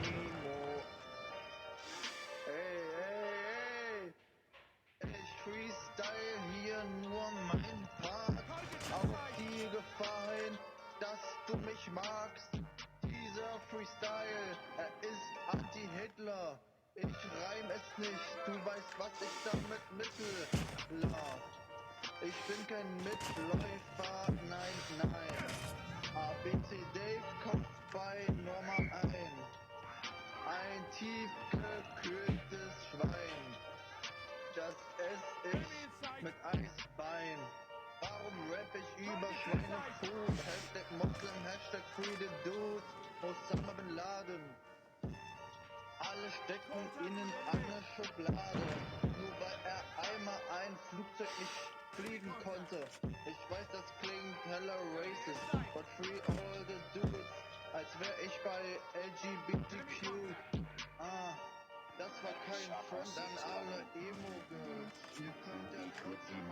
Nemo. Ey, ey, ey. Ich freestyle hier nur mein Part. Auf die Gefahr hin, dass du mich magst. Dieser Freestyle, er ist Anti-Hitler. Ich reim es nicht, du weißt, was ich damit mittel. Ich bin kein Mitläufer, nein, nein. ABC Dave kommt bei Nummer ein tiefgekühltes Schwein. Das ess ich mit Eisbein. Warum rapp ich über Schweinefood? Hashtag Muslim, Hashtag Free the Dude. Osama Bin Laden. Alle stecken ihnen eine Schublade. Nur weil er einmal ein Flugzeug nicht fliegen konnte. Ich weiß, das klingt hella racist. But free all the dudes. Als wär ich bei LGBTQ. Das war kein Front an alle Emo-Girls. Ihr könnt ja trotzdem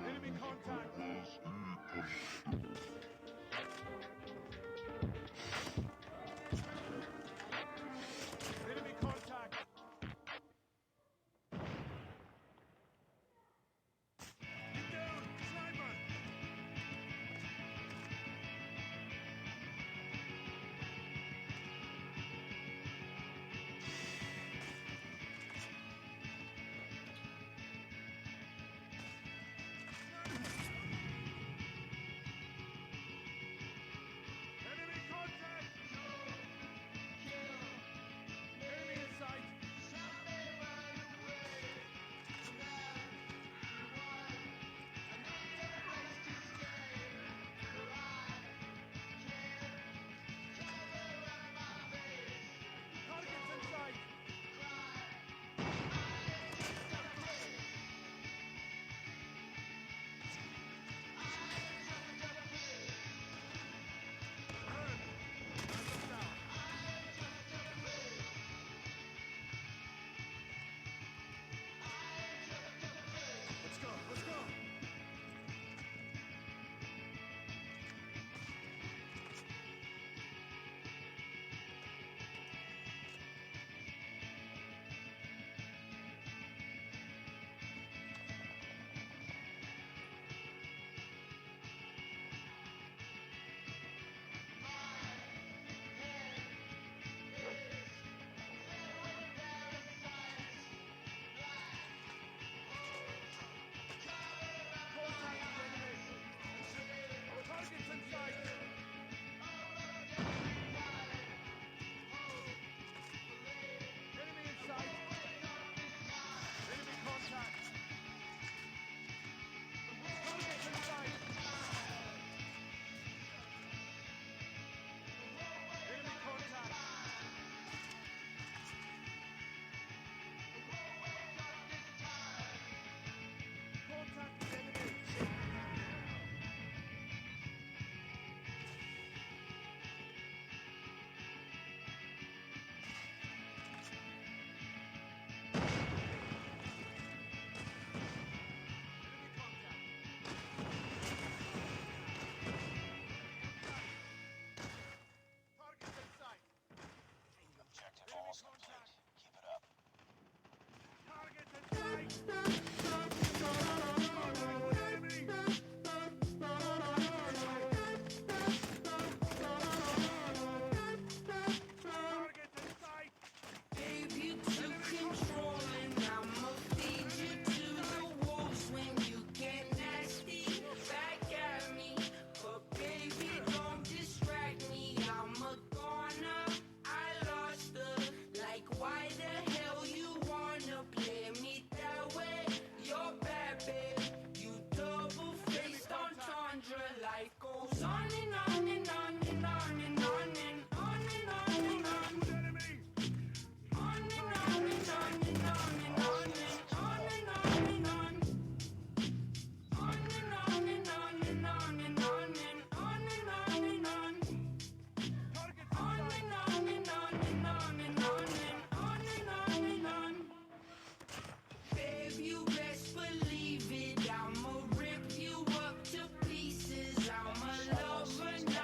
I'ma rip you up to pieces. I'm a lover.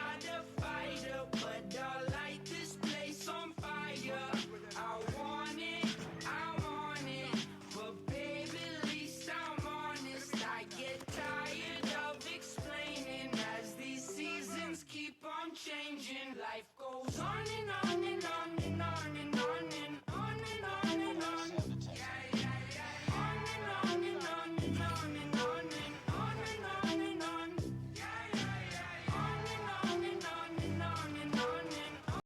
life go